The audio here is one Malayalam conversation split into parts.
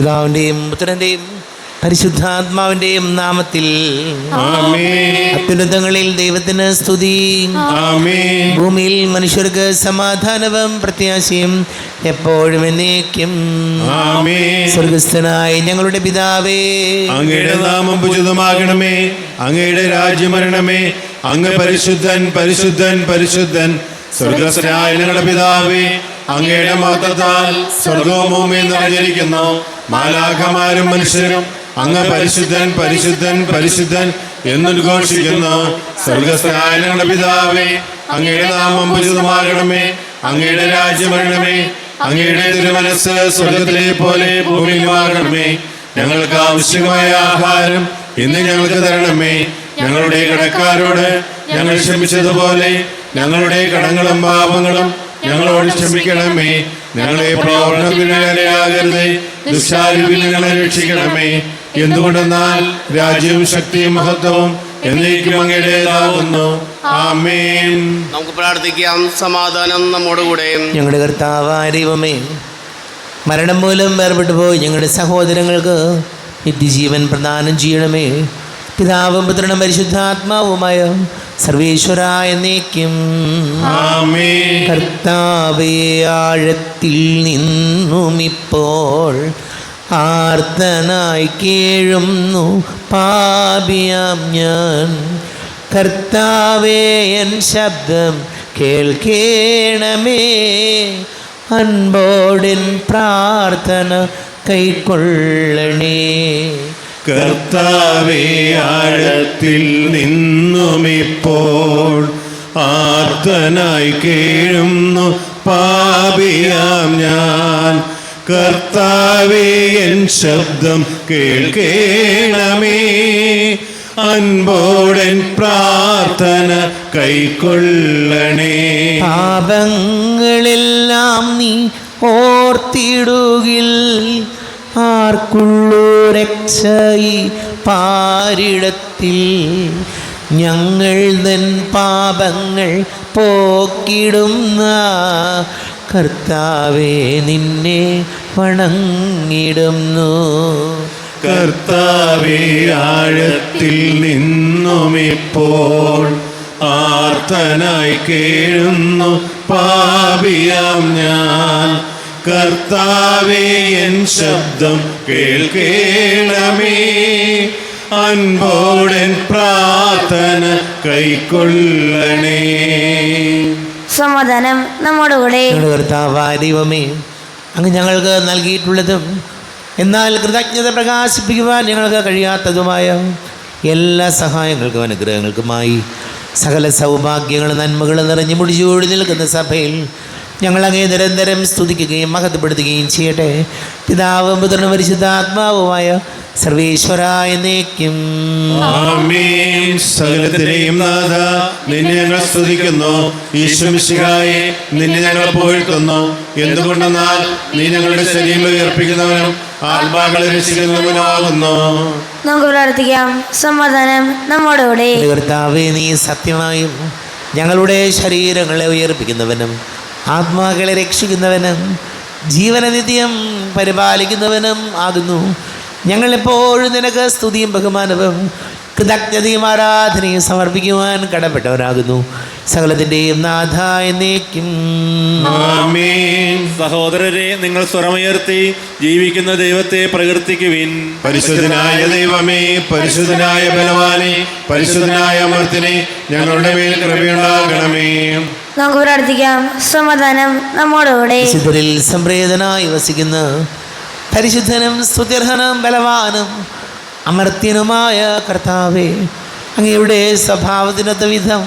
പിതാവിൻ്റെയും പുത്രൻ്റെയും പരിശുദ്ധാത്മാവിൻ്റെയും നാമത്തിൽ അത്യുന്നതങ്ങളിൽ ദൈവത്തിന് സ്തുതി. ഭൂമിയിൽ മനുഷ്യർക്ക് സമാധാനവും പ്രത്യാശയും എപ്പോഴും എന്നേക്കും. സ്വർഗസ്ഥനായ ഞങ്ങളുടെ പിതാവേ, അങ്ങയുടെ നാമം പൂജിതമാകണമേ, അങ്ങയുടെ രാജ്യം വരണമേ, അങ്ങ് പരിശുദ്ധൻ പരിശുദ്ധൻ പരിശുദ്ധൻ. സ്വർഗസ്ഥനായ ഞങ്ങളുടെ പിതാവേ, അങ്ങയുടെ മഹത്വത്താൽ സ്വർഗവും ഭൂമിയും നിറഞ്ഞിരിക്കുന്നു. മാലാഖമാരും മനുഷ്യരും അങ്ങ് പരിശുദ്ധൻ പരിശുദ്ധൻ പരിശുദ്ധൻ എന്നുദ്ഘോഷിക്കുന്നു. സ്വർഗസ്ഥനായ ഞങ്ങളുടെ പിതാവേ, അങ്ങയുടെ നാമം പൂജിതമാകണമേ, അങ്ങയുടെ രാജ്യം വരണമേ, അങ്ങയുടെ തിരുമനസ്സ് സ്വർഗത്തിലെ പോലെ ഭൂമിയിലുമാകണമേ. ഞങ്ങൾക്ക് ആവശ്യമായ ആഹാരം ഇന്ന് ഞങ്ങൾക്ക് തരണമേ. ഞങ്ങളുടെ കടക്കാരോട് ഞങ്ങൾ ക്ഷമിച്ചതുപോലെ ഞങ്ങളുടെ കടങ്ങളും പാപങ്ങളും ഞങ്ങളോട് ക്ഷമിക്കണമേ. ഞങ്ങളെ പ്രലോഭനത്തിനിരയാകരുതേ, ദുഷ്ടാരൂപിൽ ഞങ്ങളെ രക്ഷിക്കണമേ. എന്തുകൊണ്ടെന്നാൽ രാജ്യവും ശക്തിയും മഹത്വവും എന്നേക്കും അങ്ങയുടേതാകുന്നു. ആമേൻ. നമുക്ക് പ്രാർത്ഥിക്കാം. സമാധാനം നമ്മോടുകൂടെ. ഞങ്ങളുടെ കർത്താവായ ദൈവമേ, മരണം മൂലം വേർപെട്ടു പോയി ഞങ്ങളുടെ സഹോദരങ്ങൾക്ക് നിത്യജീവൻ പ്രദാനം ചെയ്യണമേ. പിതാവും പുത്രനും പരിശുദ്ധാത്മാവുമായ സർവേശ്വരായ എന്നേക്കും. കർത്താവേ, ആഴത്തിൽ നിന്നും ഇപ്പോൾ ആർത്തനായി കേഴുന്നു പാപിയാം ഞാൻ. കർത്താവേ, എൻ ശബ്ദം കേൾക്കേണമേ. അൻപോടിൻ പ്രാർത്ഥന കൈക്കൊള്ളണേ. കർത്താവേ, ആഴത്തിൽ നിന്നുമിപ്പോൾ ആർത്തനായി കേഴുന്നു പാപിയാം ഞാൻ. കർത്താവേ, എൻ ശബ്ദം കേൾക്കേണമേ. അൻപോടൻ പ്രാർത്ഥന കൈക്കൊള്ളണേ. പാപങ്ങളെല്ലാം നീ ഓർത്തിടുകിൽ ആർക്കുള്ളൂ രക്ഷയി പാരിടത്തിൽ. ഞങ്ങൾ തൻ പാപങ്ങൾ പോക്കിടുന്ന കർത്താവേ, നിന്നെ വണങ്ങിടുന്നു. കർത്താവേ, ആഴത്തിൽ നിന്നുമിപ്പോൾ ആർത്തനായി കേഴുന്നു പാപിയാം ഞാൻ. കർത്താവേ, എൻ ശബ്ദം കേൾക്കേണമേ. അൻപോടൻ പ്രാർത്ഥന കൈക്കൊള്ളണേ. സമാധാനം നമ്മോടുകൂടെ. കർത്താവായ ദൈവമേ, അങ്ങ് ഞങ്ങൾക്ക് നൽകിയിട്ടുള്ളതും എന്നാൽ കൃതജ്ഞത പ്രകാശിപ്പിക്കുവാൻ ഞങ്ങൾക്ക് കഴിയാത്തതുമായ എല്ലാ സഹായങ്ങൾക്കും അനുഗ്രഹങ്ങൾക്കുമായി സകല സൗഭാഗ്യങ്ങളും നന്മകളും നിറഞ്ഞു മുടിച്ചൂടി നിൽക്കുന്ന സഭയിൽ ഞങ്ങളങ്ങേ നിരന്തരം സ്തുതിക്കുകയും മഹത്വപ്പെടുത്തുകയും ചെയ്യട്ടെ. പിതാവും പുത്രനും പരിശുദ്ധാത്മാവുമായ സർവേശ്വരായ എന്നേക്കും. ആമേൻ. സകലത്തിനെയും നാഥ, നിന്നെ ഞങ്ങൾ സ്തുതിക്കുന്നു. ഈശോമിശിഹായെ, നിന്നെ ഞങ്ങൾ പുകഴ്ത്തുന്നു. എന്തുകൊണ്ടെന്നാൽ നീ ഞങ്ങളുടെ ശരീരം ഉയർപ്പിക്കുന്നവനും ആത്മാക്കളെ രക്ഷിക്കുന്നവനുമാകുന്നു. നമുക്ക് പ്രാർത്ഥിക്കാം. സമാധാനം നമ്മോടുകൂടെ. കർത്താവേ, നീ സത്യമായും ഞങ്ങളുടെ ശരീരങ്ങളെ ഉയർപ്പിക്കുന്നവനും ആത്മാക്കളെ രക്ഷിക്കുന്നവനും ജീവനനിത്യം പരിപാലിക്കുന്നവനും ആകുന്നു. ഞങ്ങളെപ്പോഴും നിനക്ക് സ്തുതിയും ബഹുമാനവും കൃതജ്ഞതയും ആരാധനയും സമർപ്പിക്കുവാൻ കടപ്പെട്ടവരാകുന്നു. സകലത്തിൻ്റെയും നാഥ എന്നേക്കും. ആമേൻ. സഹോദരരെ, നിങ്ങൾ സ്വരമുയർത്തി ജീവിക്കുന്ന ദൈവത്തെ പ്രകീർത്തിക്കുവിൻ. പരിശുദ്ധനായ ദൈവമേ, പരിശുദ്ധനായ ബലവാനെ, പരിശുദ്ധനായ അമർത്തിനെ, ഞങ്ങളുടെ മേൽ കൃപയുണ്ടാകണമേ. നമുക്ക് പ്രാർത്ഥിക്കാം. സമാധാനം നമ്മോടുകൂടെ. വിശുദ്ധരിൽ സംപ്രേതനായി വസിക്കുന്ന പരിശുദ്ധനും സ്തുത്യർഹനും ബലവാനും അമർത്യനുമായ കർത്താവേ, അങ്ങയുടെ സ്വഭാവത്തിനൊത്ത വിധം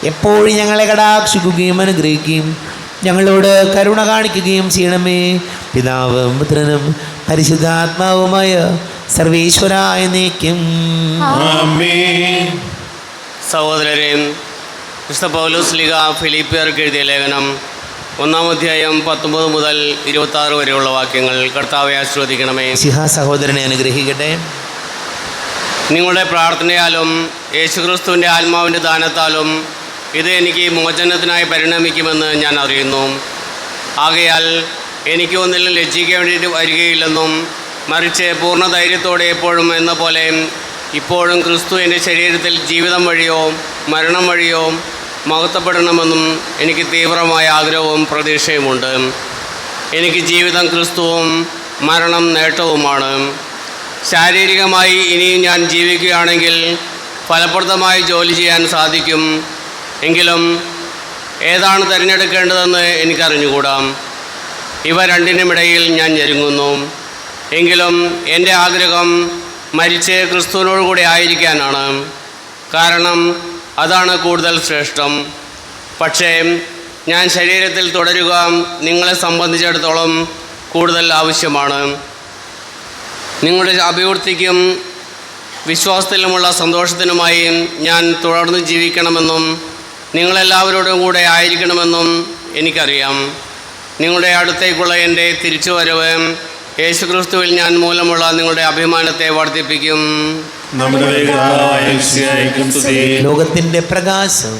എപ്പോഴും ഞങ്ങളെ കടാക്ഷിക്കുകയും അനുഗ്രഹിക്കുകയും ഞങ്ങളോട് കരുണ കാണിക്കുകയും ചെയ്യണമേ. പിതാവും പുത്രനും പരിശുദ്ധാത്മാവുമായ സർവേശ്വരായ എന്നേക്കും. ആമേൻ. സഹോദരരെ, വിശുദ്ധ പൗലോസ് ശ്ലീഹ ഫിലിപ്പിയർക്ക് എഴുതിയ ലേഖനം 1-ാം അധ്യായം 19 മുതൽ 26 വരെയുള്ള വാക്യങ്ങൾ കർത്താവെ ആശീർവദിക്കണമേ. സഹോദരനെ അനുഗ്രഹിക്കട്ടെ. നിങ്ങളുടെ പ്രാർത്ഥനയാലും യേശുക്രിസ്തുവിൻ്റെ ആത്മാവിൻ്റെ ദാനത്താലും ഇത് എനിക്ക് മോചനത്തിനായി പരിണമിക്കുമെന്ന് ഞാൻ അറിയുന്നു. ആകയാൽ എനിക്ക് ഒന്നിലും ലജ്ജിക്കേണ്ടി വരികയില്ലെന്നും മറിച്ച് പൂർണ്ണ ധൈര്യത്തോടെ എപ്പോഴും എന്ന പോലെ ഇപ്പോഴും ക്രിസ്തു എൻ്റെ ശരീരത്തിൽ ജീവിതം വഴിയോ മരണം വഴിയോ മഹത്വപ്പെടണമെന്നും എനിക്ക് തീവ്രമായ ആഗ്രഹവും പ്രതീക്ഷയുമുണ്ട്. എനിക്ക് ജീവിതം ക്രിസ്തുവും മരണം നേട്ടവുമാണ്. ശാരീരികമായി ഇനിയും ഞാൻ ജീവിക്കുകയാണെങ്കിൽ ഫലപ്രദമായി ജോലി ചെയ്യാൻ സാധിക്കും. എങ്കിലും ഏതാണ് തിരഞ്ഞെടുക്കേണ്ടതെന്ന് എനിക്കറിഞ്ഞുകൂടാ. ഇവ രണ്ടിനുമിടയിൽ ഞാൻ ഞെരുങ്ങുന്നു. എങ്കിലും എൻ്റെ ആഗ്രഹം മരിച്ച് ക്രിസ്തുവിനോട് കൂടി ആയിരിക്കാനാണ്. കാരണം അതാണ് കൂടുതൽ ശ്രേഷ്ഠം. പക്ഷേ ഞാൻ ശരീരത്തിൽ തുടരുക നിങ്ങളെ സംബന്ധിച്ചിടത്തോളം കൂടുതൽ ആവശ്യമാണ്. നിങ്ങളുടെ അഭിവൃദ്ധിക്കും വിശ്വാസത്തിലുമുള്ള സന്തോഷത്തിനുമായി ഞാൻ തുടർന്ന് ജീവിക്കണമെന്നും നിങ്ങളെല്ലാവരോടും കൂടെ ആയിരിക്കണമെന്നും എനിക്കറിയാം. നിങ്ങളുടെ അടുത്തേക്കുള്ള എൻ്റെ തിരിച്ചുവരവ് യേശുക്രിസ്തുവിൽ ഞാൻ മൂലമുള്ള നിങ്ങളുടെ അഭിമാനത്തെ വർദ്ധിപ്പിക്കും. നമ്മുടെ മിശിഹായ്ക്കും സ്തുതി. ലോകത്തിൻ്റെ പ്രകാശം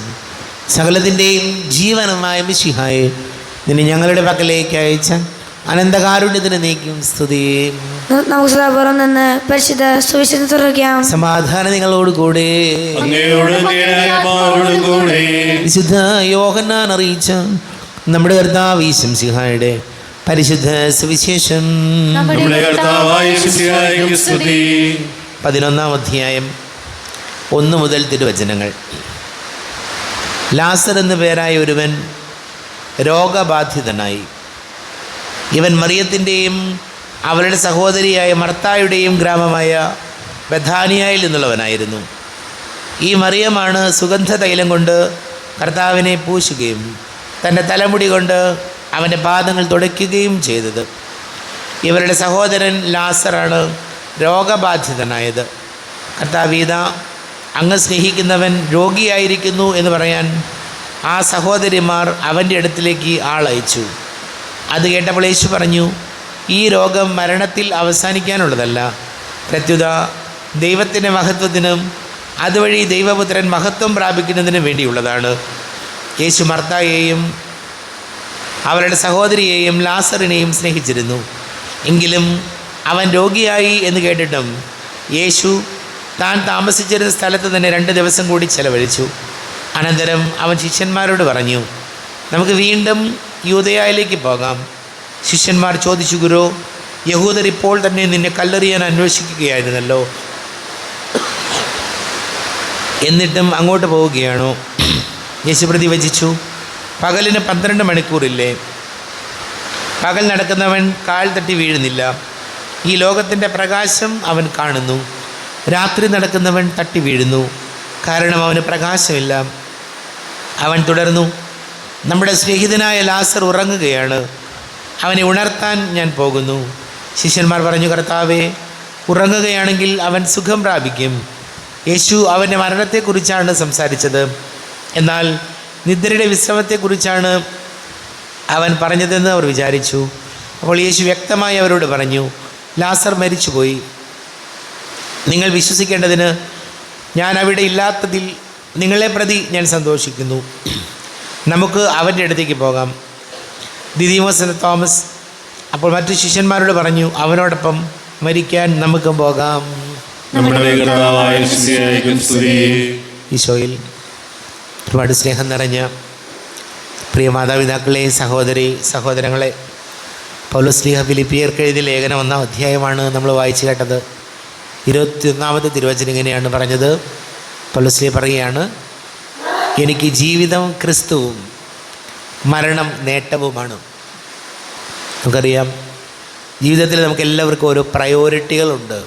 സകലത്തിൻ്റെയും ജീവനുമായ മിശിഹായെ നിന്നെ ഞങ്ങളുടെ പക്കലേക്ക് അയച്ച അനന്തകാരുണ്യത്തിന് നീക്കും സ്തുതി. നമുക്ക് സദാപൂർവം നിന്ന് പരിശുദ്ധ സുവിശേഷം തുടരാം. സമാധാനം നിങ്ങളോടുകൂടെ. അങ്ങയോടും അങ്ങയുടെ കൂടെ. വിശുദ്ധ യോഹന്നാൻ അറിയിച്ച നമ്മുടെ കർത്താവ് മിശിഹായുടെ പരിശുദ്ധ സുവിശേഷം. നമ്മുടെ കർത്താവായ മിശിഹായ്ക്കും സ്തുതി. 11-ാം അധ്യായം 1 മുതൽ തിരുവചനങ്ങൾ. ലാസർ എന്നു പേരായ ഒരുവൻ രോഗബാധിതനായി. ഇവൻ മറിയത്തിൻ്റെയും അവരുടെ സഹോദരിയായ മർത്തായുടെയും ഗ്രാമമായ ബഥാനിയയിൽ നിന്നുള്ളവനായിരുന്നു. ഈ മറിയമാണ് സുഗന്ധ തൈലം കൊണ്ട് കർത്താവിനെ പൂശുകയും തൻ്റെ തലമുടി കൊണ്ട് അവൻ്റെ പാദങ്ങൾ തുടയ്ക്കുകയും ചെയ്തത്. ഇവരുടെ സഹോദരൻ ലാസറാണ് രോഗബാധിതനായത്. കർത്താവീത അങ്ങ് സ്നേഹിക്കുന്നവൻ രോഗിയായിരിക്കുന്നു എന്ന് പറയാൻ ആ സഹോദരിമാർ അവൻ്റെ അടുത്തിലേക്ക് ആളയച്ചു. അത് കേട്ടപ്പോൾ യേശു പറഞ്ഞു, ഈ രോഗം മരണത്തിൽ അവസാനിക്കാനുള്ളതല്ല, പ്രത്യുത ദൈവത്തിൻ്റെ മഹത്വത്തിനും അതുവഴി ദൈവപുത്രൻ മഹത്വം പ്രാപിക്കുന്നതിനും വേണ്ടിയുള്ളതാണ്. യേശു മർത്തായെയും അവരുടെ സഹോദരിയെയും ലാസറിനെയും സ്നേഹിച്ചിരുന്നു. എങ്കിലും അവൻ രോഗിയായി എന്ന് കേട്ടിട്ടും യേശു താൻ താമസിച്ചിരുന്ന സ്ഥലത്ത് തന്നെ 2 ദിവസം കൂടി ചെലവഴിച്ചു. അനന്തരം അവൻ ശിഷ്യന്മാരോട് പറഞ്ഞു, നമുക്ക് വീണ്ടും യൂദയായിലേക്ക് പോകാം. ശിഷ്യന്മാർ ചോദിച്ചു, ഗുരു, യഹൂദർ ഇപ്പോൾ തന്നെ നിന്നെ കല്ലെറിയാൻ അന്വേഷിക്കുകയായിരുന്നല്ലോ, എന്നിട്ടും അങ്ങോട്ട് പോവുകയാണോ? യേശു പ്രതിവചിച്ചു, പകലിന് 12 മണിക്കൂറില്ലേ? പകൽ നടക്കുന്നവൻ കാൽ തട്ടി വീഴുന്നില്ല. ഈ ലോകത്തിൻ്റെ പ്രകാശം അവൻ കാണുന്നു. രാത്രി നടക്കുന്നവൻ തട്ടി വീഴുന്നു, കാരണം അവന് പ്രകാശമില്ല. അവൻ തുടർന്നു, നമ്മുടെ സ്നേഹിതനായ ലാസർ ഉറങ്ങുകയാണ്, അവനെ ഉണർത്താൻ ഞാൻ പോകുന്നു. ശിഷ്യന്മാർ പറഞ്ഞു, കർത്താവേ, ഉറങ്ങുകയാണെങ്കിൽ അവൻ സുഖം പ്രാപിക്കും. യേശു അവൻ്റെ മരണത്തെക്കുറിച്ചാണ് സംസാരിച്ചത്, എന്നാൽ നിദ്രയുടെ വിശ്രമത്തെക്കുറിച്ചാണ് അവൻ പറഞ്ഞതെന്ന് അവർ വിചാരിച്ചു. അപ്പോൾ യേശു വ്യക്തമായി അവരോട് പറഞ്ഞു, ലാസർ മരിച്ചുപോയി. നിങ്ങൾ വിശ്വസിക്കേണ്ടതിന് ഞാൻ അവിടെ ഇല്ലാത്തതിൽ നിങ്ങളെ പ്രതി ഞാൻ സന്തോഷിക്കുന്നു. നമുക്ക് അവൻ്റെ അടുത്തേക്ക് പോകാം. ദിദിമോസ് എന്ന തോമസ് അപ്പോൾ മറ്റു ശിഷ്യന്മാരോട് പറഞ്ഞു, അവനോടൊപ്പം മരിക്കാൻ നമുക്കും പോകാം. ഈശോയിൽ ഒരുപാട് സ്നേഹം നിറഞ്ഞ പ്രിയ മാതാപിതാക്കളെ, സഹോദരങ്ങളെ, പൗലോസ്ലീഹ ഫിലിപ്പിയർക്ക് എഴുതിയ ലേഖനം 1-ാം അധ്യായമാണ് നമ്മൾ വായിച്ചു കേട്ടത്. 21-ാമത്തെ തിരുവചനം ഇങ്ങനെയാണ് പറഞ്ഞത്. പൗലോസ്ലീഹ പറയുകയാണ്, എനിക്ക് ജീവിതം ക്രിസ്തുവും മരണം നേട്ടവുമാണ്. നമുക്കറിയാം, ജീവിതത്തിൽ നമുക്കെല്ലാവർക്കും ഓരോ പ്രയോറിറ്റികളുണ്ട്.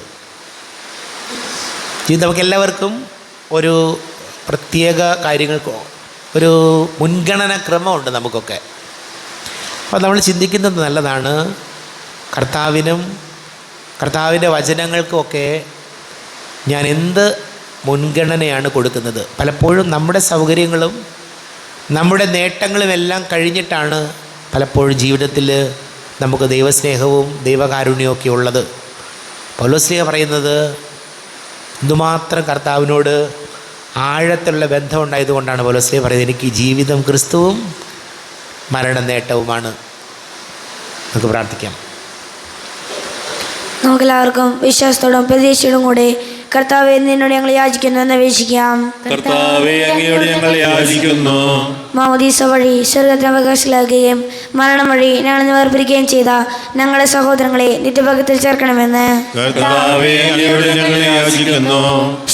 നമുക്കെല്ലാവർക്കും ഒരു പ്രത്യേക കാര്യങ്ങൾക്ക് ഒരു മുൻഗണന ക്രമമുണ്ട് നമുക്കൊക്കെ. അപ്പോൾ നമ്മൾ ചിന്തിക്കുന്നത് നല്ലതാണ്. കർത്താവിൻ്റെ വചനങ്ങൾക്കുമൊക്കെ ഞാൻ എന്ത് മുൻഗണനയാണ് കൊടുക്കുന്നത്? പലപ്പോഴും നമ്മുടെ സൗകര്യങ്ങളും നമ്മുടെ നേട്ടങ്ങളുമെല്ലാം കഴിഞ്ഞിട്ടാണ് പലപ്പോഴും ജീവിതത്തിൽ നമുക്ക് ദൈവസ്നേഹവും ദൈവകാരുണ്യവും ഒക്കെ ഉള്ളത്. പൗലോസ്ലീഹ പറയുന്നത് എന്തുമാത്രം കർത്താവിനോട് ആഴത്തിലുള്ള ബന്ധം ഉണ്ടായതുകൊണ്ടാണ് പൗലോസ്ലീഹ പറയുന്നത്, എനിക്ക് ജീവിതം ക്രിസ്തുവും മരണം നേട്ടവുമാണ്. നമുക്ക് പ്രാർത്ഥിക്കാം. നമുക്കെല്ലാവർക്കും വിശ്വാസത്തോടും പ്രതീക്ഷയോടും കൂടെ കർത്താവെ നിന്നോട് ഞങ്ങൾ യാചിക്കുന്നു എന്ന് അപേക്ഷിക്കാം. കർത്താവേ, അങ്ങയോട് ഞങ്ങൾ യാചിക്കുന്നു. മാമോദീസ വഴി സ്വർഗ്ഗത്തിൽ അവകാശികളാകുകയും മരണം വഴി ഞങ്ങൾ വേർപിരിക്കുകയും ചെയ്ത ഞങ്ങളുടെ സഹോദരങ്ങളെ നിത്യഭാഗ്യത്തിൽ ചേർക്കണമെന്ന് കർത്താവേ, അങ്ങയോട് ഞങ്ങൾ യാചിക്കുന്നു.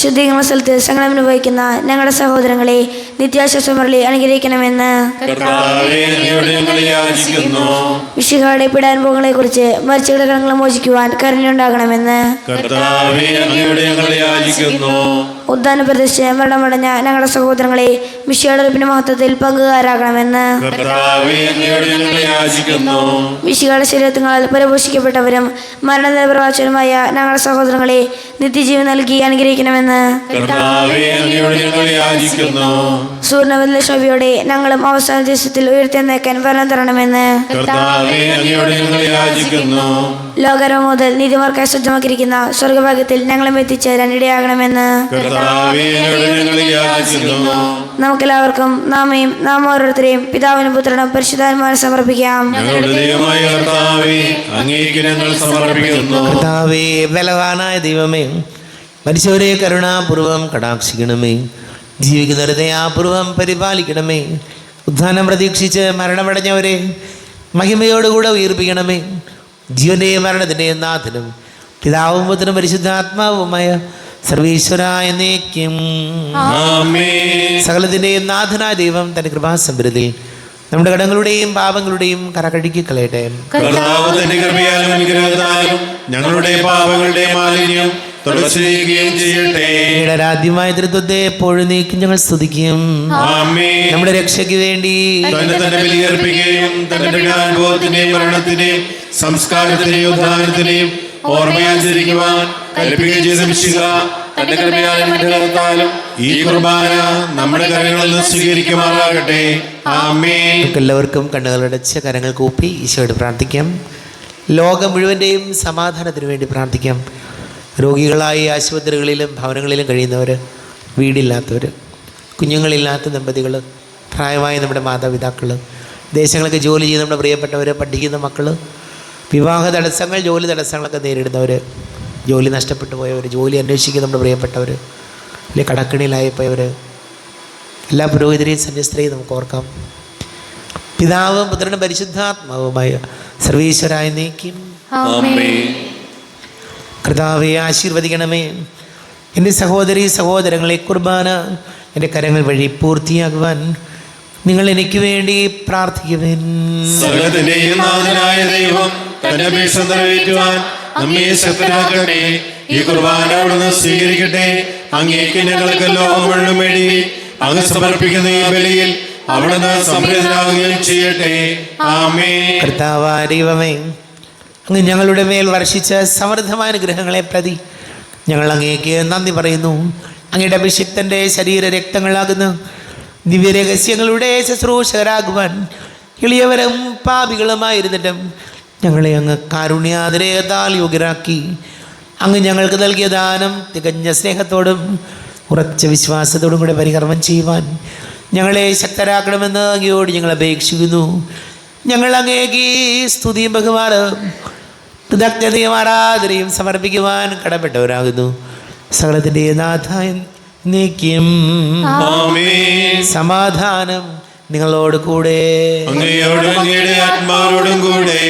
ശുദ്ധീകരണ സ്ഥലത്ത് സങ്കടം അനുഭവിക്കുന്ന ഞങ്ങളുടെ സഹോദരങ്ങളെ നിത്യാശ്വാസമരളി അനുഗ്രഹിക്കണമെന്ന് കർത്താവേ, അങ്ങയോട് ഞങ്ങൾ യാചിക്കുന്നു. വിശുദ്ധയുടെ പീഡാനുഭവങ്ങളെ കുറിച്ച് മരിച്ചവരുടെ കടങ്ങൾ മോചിക്കുവാൻ കരുണയുണ്ടാകണമെന്ന് കർത്താവേ, അങ്ങയോട് ഞങ്ങൾ യാചിക്കുന്നു. ഉദ്ധാന പ്രദേശത്ത് മരണമടഞ്ഞ ഞങ്ങളുടെ സഹോദരങ്ങളെ മിശിഹായുടെ മഹത്വത്തിൽ പങ്കുകാരാകണമെന്ന് കർത്താവേ, അങ്ങയോട് ഞങ്ങൾ യാചിക്കുന്നു. മിശിഹായുടെ ശരീരത്തിനാൽ പരിപോഷിക്കപ്പെട്ടവരും മരണനിരപ്രവാചകരുമായ ഞങ്ങളുടെ സഹോദരങ്ങളെ നിത്യജീവൻ നൽകി അനുഗ്രഹിക്കണമെന്ന് കർത്താവേ, അങ്ങയോട് ഞങ്ങൾ യാചിക്കുന്നു. സൂര്യനവനിലെ ശോഭയോടെ ഞങ്ങളും അവസാന ദിവസത്തിൽ ഉയർത്തിയേക്കാൻ വരണം തരണമെന്ന് കർത്താവേ, അങ്ങയോട് ഞങ്ങൾ യാചിക്കുന്നു. ലോകരം മുതൽ നീതിമാർക്കായി സജ്ജമാക്കിയിരിക്കുന്ന സ്വർഗഭാഗ്യത്തിൽ ഞങ്ങളും എത്തിച്ചേരാൻ ഇടയാകണമെന്ന് കർത്താവേ, അങ്ങയോട് ഞങ്ങൾ യാചിക്കുന്നു. നമുക്കെല്ലാവർക്കും നാം ഓരോരുത്തരെയും പിതാവിനും പുത്രനും പരിശുദ്ധാത്മാവിനും സമർപ്പിക്കാം. ഞങ്ങളുടെ ദൈവമായ കർത്താവേ, അങ്ങേക്ക് ഞങ്ങൾ സമർപ്പിക്കുന്നു. കർത്താവേ, ബലവാനായ ദൈവമേ, മരിച്ചവരെ കരുണാപൂർവം കടാക്ഷിക്കണമേ. ജീവിക്കുന്നവരെ ദയാപൂർവം പരിപാലിക്കണമേ. ഉദ്ധാനം പ്രതീക്ഷിച്ച് മരണമടഞ്ഞവരെ മഹിമയോടുകൂടെ ഉയർപ്പിക്കണമേ. ജീവന്റെയും മരണത്തിൻ്റെയും നാഥനും പിതാവും പുത്രനും പരിശുദ്ധാത്മാവുമായ സർവീശ്വര എന്നേക്കും ആമേൻ. സകലത്തിൻ്റെയും നാഥനായ ദൈവം തൻ്റെ കൃപാസമ്പരത്തിൽ നമ്മുടെ കടങ്ങളുടെയും പാപങ്ങളുടെയും കറകഴുകി കളയട്ടെ. കർത്താവ് തന്റെ കൃപയാലും അനുഗ്രഹത്താലും ഞങ്ങളുടെ പാപങ്ങളുടെ മാലിന്യം തുടച്ചുകയും ചെയ്യട്ടെ. ആദ്യമായ തൃത്വത്തെ എപ്പോഴും നീക്കും ഞങ്ങൾ സ്തുതിക്കും. ആമേൻ. നമ്മുടെ രക്ഷയ്ക്ക് വേണ്ടി തന്നെ ബലിയർപ്പിക്കുകയും തന്റെ അനുഭവത്തിന്റെയും മരണത്തിന്റെയും സംസ്കാരത്തിന്റെയും ഉദ്ധാനത്തിന്റെയും ഓർമ്മയാചരിക്കുവാൻ കൽപ്പിക്കുകയും ചെയ്ത മിശിഹ തന്റെ കൃപയാലും അനുഗ്രഹത്താലും ഈ കുർബാന നമ്മുടെ കരങ്ങളിൽ നിന്ന് സ്വീകരിക്കുമാറാകട്ടെ. ആമേൻ. എല്ലാവർക്കും കണ്ണുകളടച്ച കരങ്ങൾ കൂപ്പി ഈശോയോട് പ്രാർത്ഥിക്കാം. ലോകം മുഴുവൻ്റെയും സമാധാനത്തിന് വേണ്ടി പ്രാർത്ഥിക്കാം. രോഗികളായി ആശുപത്രികളിലും ഭവനങ്ങളിലും കഴിയുന്നവർ, വീടില്ലാത്തവർ, കുഞ്ഞുങ്ങളില്ലാത്ത ദമ്പതികൾ, പ്രായമായ നമ്മുടെ മാതാപിതാക്കൾ, ദേശങ്ങളൊക്കെ ജോലി ചെയ്യുന്ന നമ്മുടെ പ്രിയപ്പെട്ടവർ, പഠിക്കുന്ന മക്കൾ, വിവാഹ തടസ്സങ്ങൾ, ജോലി തടസ്സങ്ങളൊക്കെ നേരിടുന്നവർ, ജോലി നഷ്ടപ്പെട്ടു പോയവർ, ജോലി അന്വേഷിക്കുന്ന നമ്മുടെ പ്രിയപ്പെട്ടവർ, അല്ലെങ്കിൽ കടക്കണിയിലായിപ്പോയവർ, എല്ലാ പുരോഹിതരെയും സന്യസ്തരെയും നമുക്ക് ഓർക്കാം. പിതാവും പുത്രനും പരിശുദ്ധാത്മാവുമായ സർവീശ്വരായ നീക്കും കർത്താവെ ആശീർവദിക്കണമേ. എൻ്റെ സഹോദരി സഹോദരങ്ങളെ കുർബാന എൻ്റെ കരങ്ങൾ വഴി പൂർത്തിയാകുവാൻ നിങ്ങൾ എനിക്ക് വേണ്ടി പ്രാർത്ഥിക്കുവിൻ. സകലത്തിന്റെയും നാഥനായ ദൈവം തന്റെ അപേക്ഷ നിറവേറ്റുവാൻ നമ്മെ ശക്തരാക്കട്ടെ. ഈ കുർബാന അവിടുന്ന് സ്വീകരിക്കട്ടെ. അങ്ങേക്ക് ഞങ്ങൾക്ക് ലോകം മുഴുവൻ വേണ്ടി അങ്ങ് സമർപ്പിക്കുന്ന ഈ ബലിയിൽ അവിടുന്ന് സംപ്രീതനാകുകയും ചെയ്യട്ടെ. ആമേൻ. കർത്താവായ ദൈവമേ, അങ്ങ് ഞങ്ങളുടെ മേൽ വർഷിച്ച സമൃദ്ധമായ അനുഗ്രഹങ്ങളെ പ്രതി ഞങ്ങൾ അങ്ങേക്ക് നന്ദി പറയുന്നു. അങ്ങയുടെ അഭിഷിക്തൻ്റെ ശരീര രക്തങ്ങളാകുന്ന ദിവ്യരഹസ്യങ്ങളുടെ ശുശ്രൂഷകരാകുവാൻ എളിയവരും പാപികളുമായിരുന്നിട്ടും ഞങ്ങളെ അങ്ങ് കാരുണ്യാതിരേയത്താൽ യോഗ്യരാക്കി. അങ്ങ് ഞങ്ങൾക്ക് നൽകിയ ദാനം തികഞ്ഞ സ്നേഹത്തോടും ഉറച്ച വിശ്വാസത്തോടും കൂടെ പരികർമ്മം ചെയ്യുവാൻ ഞങ്ങളെ ശക്തരാക്കണമെന്ന് അങ്ങയോട് ഞങ്ങൾ അപേക്ഷിക്കുന്നു. ഞങ്ങൾ അങ്ങേക്ക് സ്തുതിയും ബഹുമാനവും കൃതജ്ഞതയും ആരാധനയും സമർപ്പിക്കുവാൻ കടപ്പെട്ടവരാകുന്നു. സകലത്തിൻ്റെ നാഥായ നീക്കും സമാധാനം നിങ്ങളോട് കൂടെ അങ്ങയോടും അങ്ങയുടെ ആത്മാവോടും കൂടെ.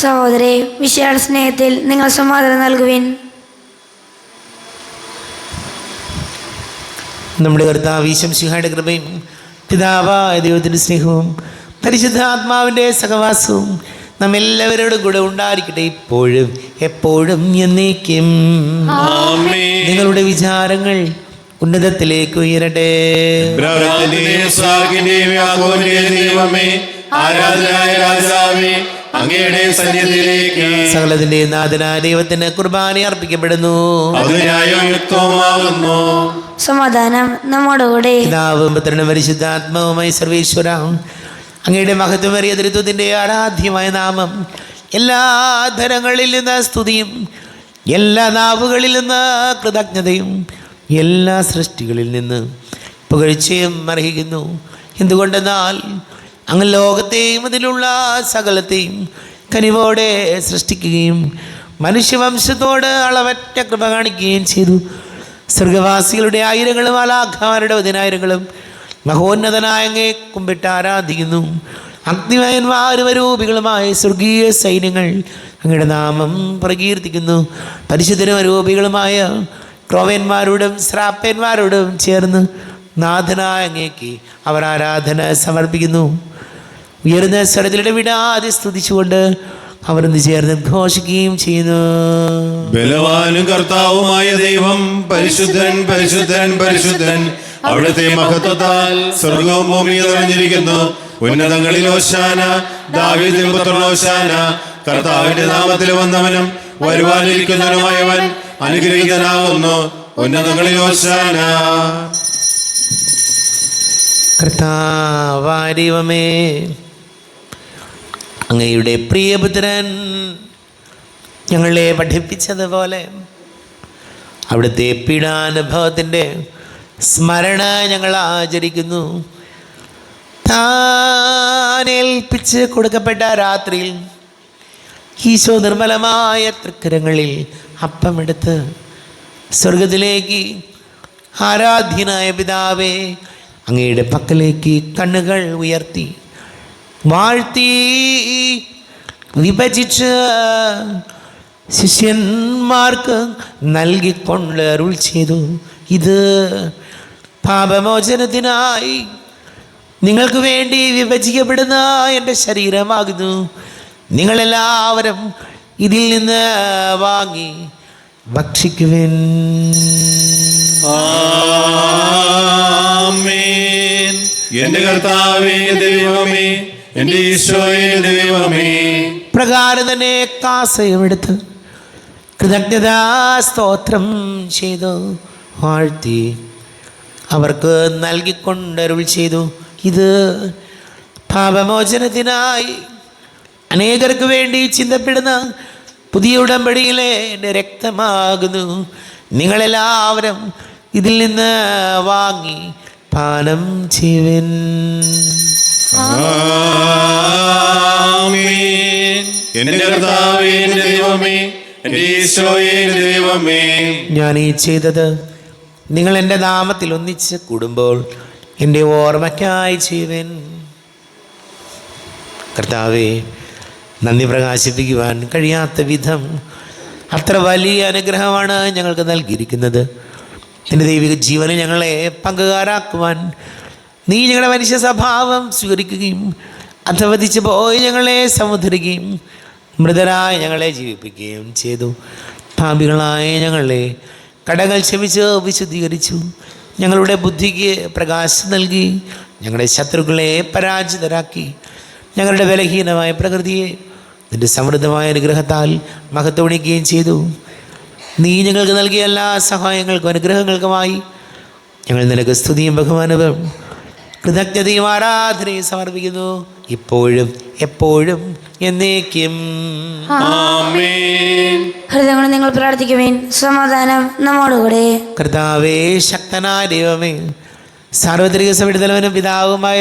സഹോദരേ, വിശാല സ്നേഹത്തിൽ നിങ്ങൾ സമാധാനം നൽകുവിൻ. നമ്മുടെ കർത്താവ് ഈശോമിശിഹായുടെ കൃപയും പിതാവായ ദൈവത്തിൻ്റെ സ്നേഹവും പരിശുദ്ധാത്മാവിൻ്റെ സഹവാസവും നമ്മെല്ലാവരോടും കൂടെ ഉണ്ടായിരിക്കട്ടെ, ഇപ്പോഴും എപ്പോഴും എന്നേക്കും. നിങ്ങളുടെ വിചാരങ്ങൾ ഉന്നതത്തിലേക്ക് ഉയരട്ടെ. ദൈവമേ, ആരാധനായ രാജാവേ, അങ്ങയുടെ സന്നിധിയിലേക്ക് സകലത്തിന്റെ നാഥനായ ദൈവത്തിന് കുർബാന അർപ്പിക്കപ്പെടുന്നു. സമാധാനം നമ്മോടുകൂടെ. പിതാവും പുത്രനും പരിശുദ്ധാത്മാവുമായി സർവേശ്വര അങ്ങയുടെ മഹത്വമേറിയ ത്രിത്വത്തിൻ്റെ ആരാധ്യമായ നാമം എല്ലാ ധരങ്ങളിൽ നിന്ന് സ്തുതിയും എല്ലാ നാവുകളിൽ നിന്ന് കൃതജ്ഞതയും എല്ലാ സൃഷ്ടികളിൽ നിന്ന് പുകഴ്ചയും അർഹിക്കുന്നു. എന്തുകൊണ്ടെന്നാൽ അങ്ങ് ലോകത്തെയും അതിലുള്ള സകലത്തെയും കനിവോടെ സൃഷ്ടിക്കുകയും മനുഷ്യവംശത്തോട് അളവറ്റ കൃപ കാണിക്കുകയും ചെയ്തു. സ്വർഗവാസികളുടെ ആയിരങ്ങളും മാലാഖമാരുടെ 10,000ങ്ങളും മഹോന്നതനായ അങ്ങയെ കുമ്പിട്ട് ആരാധിക്കുന്നു. അഗ്നിമയന്മാരും അരൂപികളുമായ സ്വർഗീയ സൈന്യങ്ങൾ അങ്ങയുടെ നാമം പ്രകീർത്തിക്കുന്നു. പരിശുദ്ധരും അരൂപികളുമായ ക്രോവന്മാരോടും ശ്രാപ്പന്മാരോടും ചേർന്ന് നാഥനായ അങ്ങേക്ക് അവർ ആരാധന സമർപ്പിക്കുന്നു. ഉയർന്ന സ്വരത്തിലിടെ വിടാതെ സ്തുതിച്ചുകൊണ്ട് അവർ ഒന്ന് ചേർന്ന് ഘോഷിക്കുകയും ചെയ്യുന്നു. ബലവാനും കർത്താവുമായ ദൈവം പരിശുദ്ധൻ പരിശുദ്ധൻ പരിശുദ്ധൻ. അവിടുത്തെ മഹത്വത്താൽ സ്വർഗവും ഭൂമിയും നിറഞ്ഞിരിക്കുന്നു. ഉന്നതങ്ങളിൽ ഹോശാന, ദാവീദിൻ പുത്രൻ ഹോശാന. കർത്താവിന്റെ നാമത്തിൽ വന്നവനും വരുവാനിരിക്കുന്നവനുമായവൻ അനുഗ്രഹീതനാകുന്നു. ഉന്നതങ്ങളിൽ ഹോശാന. കർത്താവായ ദൈവമേ, അങ്ങയുടെ പ്രിയപുത്രൻ ഞങ്ങളെ പഠിപ്പിച്ചതുപോലെ അവിടുത്തെ പീഡാനുഭവത്തിൻ്റെ സ്മരണ ഞങ്ങൾ ആചരിക്കുന്നു. താൻ ഏൽപ്പിച്ച് കൊടുക്കപ്പെട്ട രാത്രിയിൽ ഈശോ നിർമ്മലമായ തൃക്കരങ്ങളിൽ അപ്പമെടുത്ത് സ്വർഗത്തിലേക്ക് ആരാധ്യനായ പിതാവേ അങ്ങയുടെ പക്കലേക്ക് കണ്ണുകൾ ഉയർത്തി വാഴ്ത്തി വിഭജിച്ച് ശിഷ്യന്മാർക്ക് നൽകിക്കൊണ്ട് അരുൾ ചെയ്തു. ഇത് പാപമോചനത്തിനായി നിങ്ങൾക്ക് വേണ്ടി വിഭജിക്കപ്പെടുന്ന എൻ്റെ ശരീരമാകുന്നു. നിങ്ങളെല്ലാവരും ഇതിൽ നിന്ന് വാങ്ങി ഭക്ഷിക്കുവിൻ. ആമേൻ. എന്റെ കർത്താവേ ദൈവമേ, എന്റെ ഈശോയേ ദൈവമേ. പ്രകാരം തന്നെ കാസയുമെടുത്ത് കൃതജ്ഞതാ സ്തോത്രം ചെയ്തു വാഴ്ത്തി അവർക്ക് നൽകിക്കൊണ്ടരുൾ ചെയ്തു. ഇത് പാപമോചനത്തിനായി അനേകർക്ക് വേണ്ടി ചിന്തപ്പെടുന്ന പുതിയ ഉടമ്പടിയിലെ എൻ്റെ രക്തമാകുന്നു. നിങ്ങളെല്ലാവരും ഇതിൽ നിന്ന് വാങ്ങി പാനം ചെയ്യുവിൻ. ആമേൻ. എന്റെ കർത്താവേ എന്റെ ദൈവമേ, എന്റെ ഈശോയേ ദൈവമേ. ഞാൻ ഈ ചെയ്തത് നിങ്ങൾ എൻ്റെ നാമത്തിൽ ഒന്നിച്ച് കൂടുമ്പോൾ എൻ്റെ ഓർമ്മയ്ക്കായി ചെയ്യുവിൻ. കർത്താവേ, നന്ദി പ്രകാശിപ്പിക്കുവാൻ കഴിയാത്ത വിധം അത്ര വലിയ അനുഗ്രഹമാണ് ഞങ്ങൾക്ക് നൽകിയിരിക്കുന്നത്. എൻ്റെ ദൈവിക ജീവനിൽ ഞങ്ങളെ പങ്കുകാരാക്കുവാൻ നീ ഞങ്ങളുടെ മനുഷ്യ സ്വഭാവം സ്വീകരിക്കുകയും അധവധിച്ച് പോയി ഞങ്ങളെ സമുദ്ധരിക്കുകയും മൃതരായി ഞങ്ങളെ ജീവിപ്പിക്കുകയും ചെയ്തു. പാപികളായ ഞങ്ങളെ കടങ്ങൾ ക്ഷമിച്ച് വിശുദ്ധീകരിച്ചു. ഞങ്ങളുടെ ബുദ്ധിക്ക് പ്രകാശം നൽകി ഞങ്ങളുടെ ശത്രുക്കളെ പരാജിതരാക്കി. ഞങ്ങളുടെ ബലഹീനമായ പ്രകൃതിയെ നിന്റെ സമൃദ്ധമായ അനുഗ്രഹത്താൽ മഹത്വണിക്കുകയും ചെയ്തു. നീ ഞങ്ങൾക്ക് നൽകിയ എല്ലാ സഹായങ്ങൾക്കും അനുഗ്രഹങ്ങൾക്കുമായി ഞങ്ങൾ നിനക്ക് സ്തുതിയും ബഹുമാനവും കൃതജ്ഞതയും ആരാധനയും സമർപ്പിക്കുന്നു, ഇപ്പോഴും എപ്പോഴും എന്നേക്കും. ആമേൻ. ഹൃദയങ്ങളിൽ നിങ്ങൾ പ്രാർത്ഥിക്കുവിൻ. സമാധാനം നമ്മോടുകൂടെ. കർത്താവേ, ശക്തനായ ദൈവമേ, സാർവത്രിക സഭയുടെ തലവനും പിതാവുമായ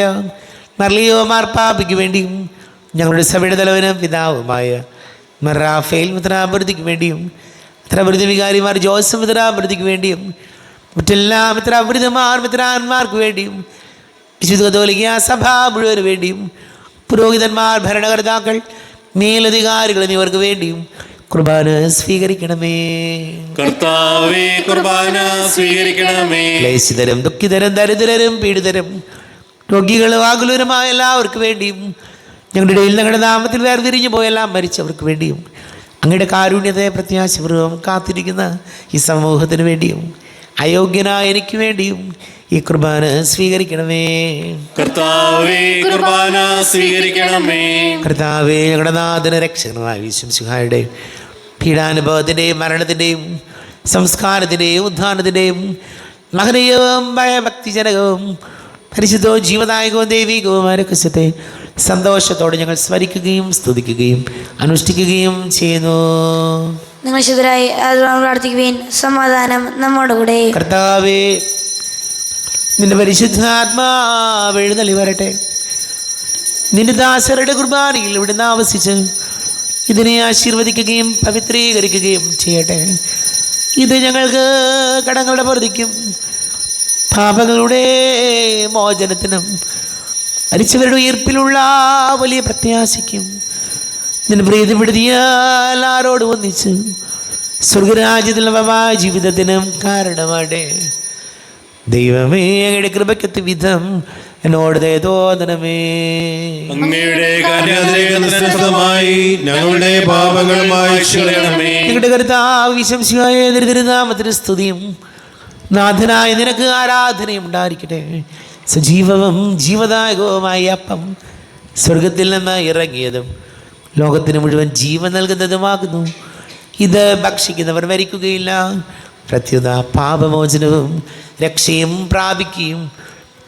മർലിയോ മാർപ്പാപ്പയ്ക്ക് വേണ്ടിയും ഞങ്ങളുടെ സഭയുടെ തലവനും പിതാവുമായ റാഫേൽ മിത്രാബൃതിക്ക് വേണ്ടിയും മിത്രാബൃതി വികാരിമാർ ജോസഫ് മിത്രാബൃതിക്ക് വേണ്ടിയും മറ്റെല്ലാ മിത്രാന്മാർക്ക് വേണ്ടിയും വിശുദ്ധ കത്തോലിക്ക സഭ മുഴുവന് വേണ്ടിയും പുരോഹിതന്മാർ, ഭരണകർത്താക്കൾ, മേലധികാരികൾ എന്നിവർക്ക് വേണ്ടിയും കുർബാന സ്വീകരിക്കണമേ. കർത്താവേ, കുർബാന സ്വീകരിക്കണമേ. ക്ലേശിതരും ദുഃഖിതരും ദരിദ്രരും പീഡിതരും രോഗികളും ആകുലരുമായ എല്ലാവർക്കും വേണ്ടിയും ഞങ്ങളുടെ ഇടയിൽ ഞങ്ങളുടെ നാമത്തിൽ വേർതിരിഞ്ഞു പോയെല്ലാം മരിച്ചവർക്ക് വേണ്ടിയും അങ്ങയുടെ കാരുണ്യത്തെ പ്രത്യാശപൂർവ്വം കാത്തിരിക്കുന്ന ഈ സമൂഹത്തിന് വേണ്ടിയും അയോഗ്യനായ എനിക്ക് വേണ്ടിയും ഈ കുർബാന സ്വീകരിക്കണമേ. കർത്താവേ, കുർബാന സ്വീകരിക്കണമേ. കർത്താവേ, ഞങ്ങളുടെ നാഥന രക്ഷകനുമായ ഈശോമിശിഹായുടെ പീഡാനുഭവത്തിൻ്റെയും മരണത്തിൻ്റെയും സംസ്കാരത്തിൻ്റെയും ഉദ്ധാനത്തിൻ്റെയും മഹനീയവും ഭയഭക്തിജനകവും പരിശുദ്ധവും ജീവദായകവും ദൈവികവുമായ രഹസ്യത്തെ സന്തോഷത്തോടെ ഞങ്ങൾ സ്മരിക്കുകയും സ്തുതിക്കുകയും അനുഷ്ഠിക്കുകയും ചെയ്യുന്നു. നിങ്ങൾ ശുദ്ധരായി പ്രാർത്ഥിക്കുവിൻ. സമാധാനം നമ്മോടുകൂടെ. കർത്താവേ, നിന്റെ പരിശുദ്ധാത്മാവ് എഴുന്നള്ളി വരട്ടെ. നിന്റെ ദാസരുടെ കുർബാനയിൽ ഇവിടുന്ന് ആവസിച്ച് ഇതിനെ ആശീർവദിക്കുകയും പവിത്രീകരിക്കുകയും ചെയ്യട്ടെ. ഇത് ഞങ്ങൾക്ക് കടങ്ങളുടെ പൊറുതിക്കും പാപങ്ങളുടെ മോചനത്തിനും മരിച്ചവരുടെ ഉയർപ്പിലുള്ള വലിയ പ്രത്യാശയ്ക്കും നിന്നെ പ്രീതിപ്പെടുത്തിയാൽ ആരോട് ഒന്നിച്ച് സ്വർഗരാജ്യത്തിലുള്ള ജീവിതത്തിനും കാരണമാടേ. ദൈവമേ, അങ്ങയുടെ കൃപയ്ക്കൊത്ത വിധം എന്നോട് ദയ തോന്നണമേ. അങ്ങയുടെ കാര്യമായി ഞങ്ങളുടെ പാപങ്ങളുമായി ക്ഷമിക്കണമേ. നിങ്ങളുടെ കർത്താവ് വിശംസിയായ ദരിദ്രനാമത്തിന് സ്തുതിയും നാഥനായ നിനക്ക് ആരാധനയും ഉണ്ടായിരിക്കട്ടെ. സജീവവും ജീവദായകവുമായ അപ്പം സ്വർഗത്തിൽ നിന്ന് ഇറങ്ങിയതും ലോകത്തിന് മുഴുവൻ ജീവൻ നൽകുന്നതുമാകുന്നു. ഇത് ഭക്ഷിക്കുന്നവർ മരിക്കുകയില്ല, പ്രത്യുത പാപമോചനവും രക്ഷയും പ്രാപിക്കുകയും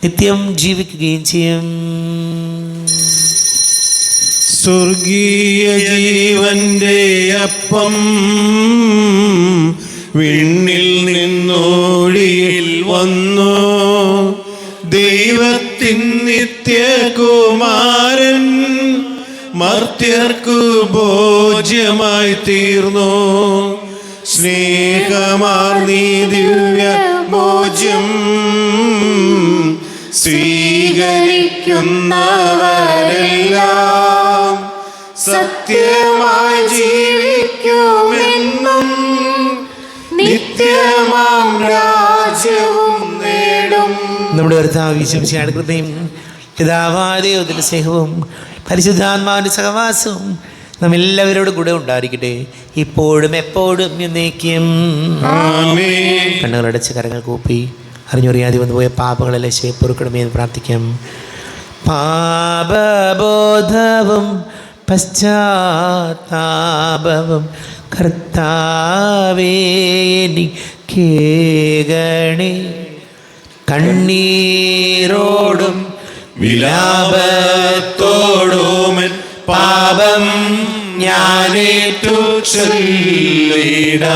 നിത്യം ജീവിക്കുകയും ചെയ്യും. സ്വർഗീയ ജീവന്റെ അപ്പം വിണ്ണിൽ നിന്നോടിയിൽ വന്നു, ദൈവത്തിൻ നിത്യകുമാരൻ മർത്യർക്കു ഭോജ്യമായി തീർന്നു. സ്നേഹമാർന്നീ ദിവ്യ ഭോജ്യം സ്വീകരിക്കുന്നവരെല്ലാം സത്യമായി ജീവിക്കുമെന്നും നിത്യമാം രാജ്യവും നേടും. നമ്മുടെ കർത്താവ് വിശംസിയുടെ കൃപയും പിതാവായ ദൈവത്തിന്റെ സ്നേഹവും പരിശുദ്ധാത്മാവിന്റെ സഹവാസവും നമ്മെല്ലാവരോടും കൂടെ ഉണ്ടായിരിക്കട്ടെ, ഇപ്പോഴും എപ്പോഴും എന്നേക്കും. ആമേൻ. കണ്ണുകളടച്ച് കരങ്ങൾ കൂപ്പി അറിഞ്ഞറിയാതെ വന്നുപോയ പാപങ്ങളെല്ലാം പൊറുക്കണമേ എന്ന് പ്രാർത്ഥിക്കാം. പാപബോധവും പശ്ചാത്താപവും കർത്താവേ എനിക്കേകണേ. കണ്ണീരോടും വിലാപത്തോടും പാപം ഞാനേറ്റു ചൊല്ലിടാം.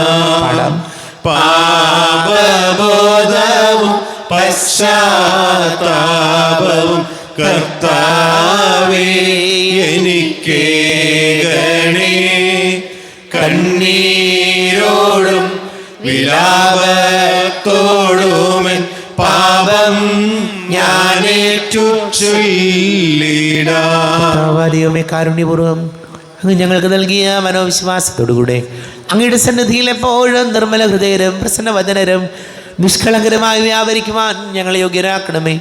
പാപബോധവും പശ്ചാത്താപവും കർത്താവേ എനിക്കേകണേ. കണ്ണീരോടും വിലാപത്തോടും പാപം ഞാനേറ്റു ചൊല്ലിടാം. ദൈവമേ, കാരുണ്യപൂർവ്വം അങ്ങ് ഞങ്ങൾക്ക് നൽകിയ മനോവിശ്വാസത്തോടുകൂടെ അങ്ങയുടെ സന്നിധിയിൽ എപ്പോഴും നിർമ്മല ഹൃദയരും പ്രസന്നവദനരും നിഷ്കളങ്കരമായി വ്യാപരിക്കുവാൻ ഞങ്ങളെ യോഗ്യരാക്കണമേ.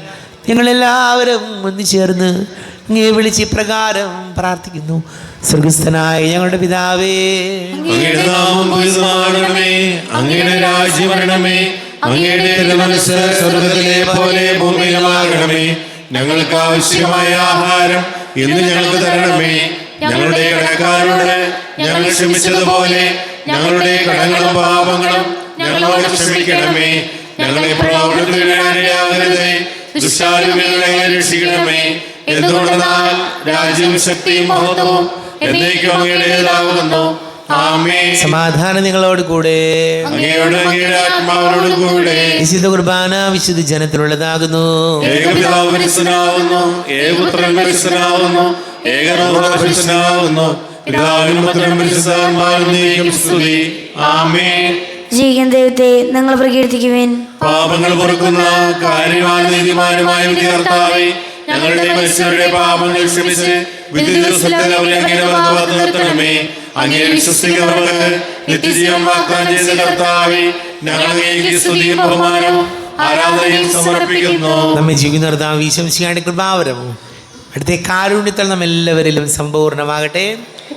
ഞങ്ങളെല്ലാവരും ഒന്നുചേർന്ന് അങ്ങയെ വിളിച്ച് ഇപ്രകാരം പ്രാർത്ഥിക്കുന്നു. സ്വർഗസ്ഥനായ ഞങ്ങളുടെ പിതാവേ, അങ്ങയുടെ നാമം പൂജിതമാകണമേ. അങ്ങയുടെ രാജ്യം വരണമേ. അങ്ങയുടെ തിരുമനസ്സ് സ്വർഗ്ഗത്തിലെ പോലെ ഭൂമിയിലുമാകണമേ. ഞങ്ങൾക്ക് ആവശ്യമായ ആഹാരം ഇന്ന് ഞങ്ങൾക്ക് തരണമേ. ഞങ്ങളുടെ കടക്കാരോട് ഞങ്ങൾ ക്ഷമിച്ചതുപോലെ ഞങ്ങളുടെ കടങ്ങളും പാപങ്ങളും ഞങ്ങളോട് ക്ഷമിക്കണമേ. ഞങ്ങളെ പ്രലോഭനത്തിനിടയാകരുതേ, ദുഷ്ടാരൂപിയിൽ ഞങ്ങളെ രക്ഷിക്കണമേ. എന്തുകൊണ്ടെന്നാൽ രാജ്യവും ശക്തിയും മഹത്വവും എന്നേക്കും അങ്ങയുടേതാകുന്നു. ആമേൻ. സമാധാനം നിങ്ങളോട് കൂടെ. അങ്ങയോട് അങ്ങയുടെ ആത്മാവിനോട് കൂടെ. വിശുദ്ധ കുർബാന വിശുദ്ധ ജനത്തിലുള്ളതാകുന്നു. ഏകപിതാവ് പരിശുദ്ധനാകുന്നു, ഏകപുത്രൻ പരിശുദ്ധനാകുന്നു, ഏകരൂഹ പരിശുദ്ധനാകുന്നു. പിതാവിനും പുത്രനും പരിശുദ്ധാത്മാവിനും സ്തുതി. ആമേൻ. ജീവിക്കുന്ന ദൈവത്തെ നിങ്ങൾ പ്രകീർത്തിക്കുവിൻ. പാപങ്ങൾ പൊറുക്കുന്ന കാര്യമായ നീതിമാനുമായ വിധികർത്താവേ, ഞങ്ങളുടെ മനുഷ്യരുടെ പാപങ്ങൾ ക്ഷമിച്ച് വിധി ദിവസത്തിൽ അവരെ അങ്ങയുടെ വലതുഭാഗത്ത് നിർത്തണമേ. അങ്ങയെ വിശ്വസിക്കുന്നവർക്ക് നിത്യജീവൻ വാഗ്ദാനം ചെയ്ത കർത്താവേ, ഞങ്ങൾ അങ്ങേക്ക് സ്തുതിയും ബഹുമാനവും ആരാധനയും സമർപ്പിക്കുന്നു. നമ്മെ ജീവിക്കുന്ന കർത്താവ് ഈശോമിശിഹായുടെ കൃപാവരവും അടുത്ത കാരുണ്യത്താൽ നമ്മെല്ലാവരിലും സമ്പൂർണ്ണമാകട്ടെ.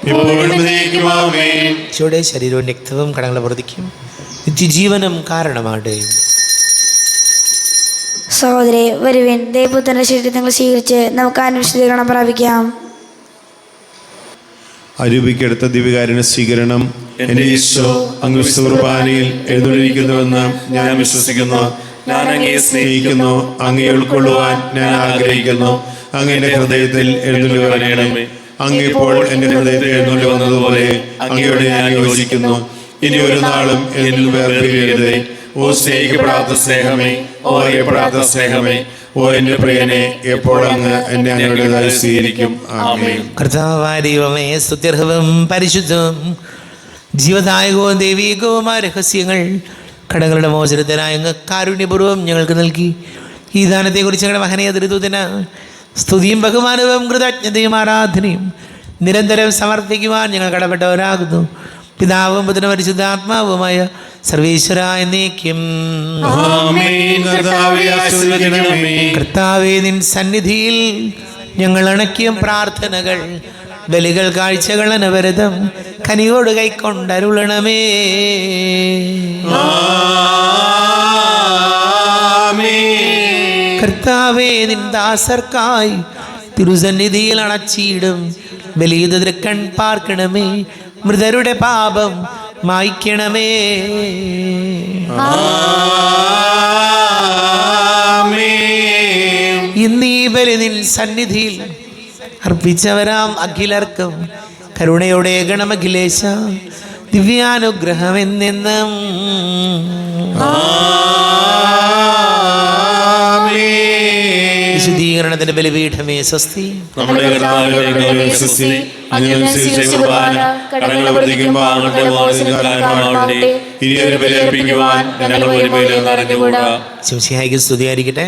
ഇപ്പോഴും എന്നേക്കും ആമേൻ. ഈശോയുടെ ശരീരവും രക്തവും കടങ്ങളെ വർദ്ധിക്കും നിത്യജീവനും കാരണമാകട്ടെ. സഹോദരെ, വരുവിൻ, ദൈവപുത്രന്റെ ശരീരത്തെ നിങ്ങൾ സ്വീകരിച്ച് നമുക്ക് വിശുദ്ധീകരണം പ്രാപിക്കാം. അരൂപിക്കെടുത്ത ദിവ്യകാരുണ്യ സ്വീകരണം. എന്റെ ഈശോ അങ്ങ് വിശുദ്ധ കുർബാനയിൽ എഴുന്നള്ളിരിക്കുന്നുവെന്ന് ഞാൻ വിശ്വസിക്കുന്നു. ഞാൻ അങ്ങയെ സ്നേഹിക്കുന്നു. അങ്ങയെ ഉൾക്കൊള്ളുവാൻ ഞാൻ ആഗ്രഹിക്കുന്നു. അങ്ങയുടെ ഹൃദയത്തിൽ എഴുന്നള്ളി വരണമേ. അങ്ങേപ്പോൾ എന്റെ ഹൃദയത്തിൽ എഴുന്നള്ളി വന്നതുപോലെ അങ്ങയോട് ഞാൻ യോജിക്കുന്നു. ഇനി ഒരു നാളും എന്നിൽ വേർപിരിയരുതേ. ഓ സ്നേഹിക്കപ്പെടാത്ത സ്നേഹമേ, ഓ അറിയപ്പെടാത്ത സ്നേഹമേ, ഓ എന്റെ പ്രിയനെ, എപ്പോൾ അങ്ങ് എന്നെ അങ്ങയുടേതായി സ്വീകരിക്കും. ആമേൻ. കർത്താവായ ദൈവമേ, സ്തുത്യർഹവും പരിശുദ്ധവും ജീവദായകവും ദൈവീകവുമായ രഹസ്യങ്ങൾ കടങ്ങളുടെ മോചനത്തിനായി അങ്ങ് കാരുണ്യപൂർവ്വം ഞങ്ങൾക്ക് നൽകി. ഈ ദാനത്തെക്കുറിച്ച് ഞങ്ങളുടെ മഹനീയ ദൃതൂതന് സ്തുതിയും ബഹുമാനവും കൃതജ്ഞതയും ആരാധനയും നിരന്തരം സമർപ്പിക്കുവാൻ ഞങ്ങൾ കടപ്പെട്ടവരാകുന്നു. പിതാവും പുത്രനും പരിശുദ്ധാത്മാവുമായ സർവീശ്വര എന്നേക്കും. കർത്താവേ, നിൻ സന്നിധിയിൽ ഞങ്ങൾ അണക്കിയ പ്രാർത്ഥനകൾ, ബലികൾ, കാഴ്ചകൾ അനവരതം കനിയോട് കൈക്കൊണ്ടരുളണമേ. കർത്താവേ, നിൻ ദാസർക്കായി തിരുസന്നിധിയിൽ അണച്ചിടും ബലിയുടെ തൃക്കൺ പാർക്കണമേ. മൃതരുടെ പാപം മായ്ക്കണമേ. ഇന്നീ ബലി നിൻ സന്നിധിയിൽ അർപ്പിച്ചവരാം അഖിലർക്കും കരുണയോടെ ഗണമഖിലേശ ദിവ്യാനുഗ്രഹം എന്നെന്നും. വിശുദ്ധീകരണത്തിന്റെ ബലിപീഠമേ സ്വസ്തി. നമ്മുടെ ശംസിഹായിക്ക് സ്തുതിയായിരിക്കട്ടെ.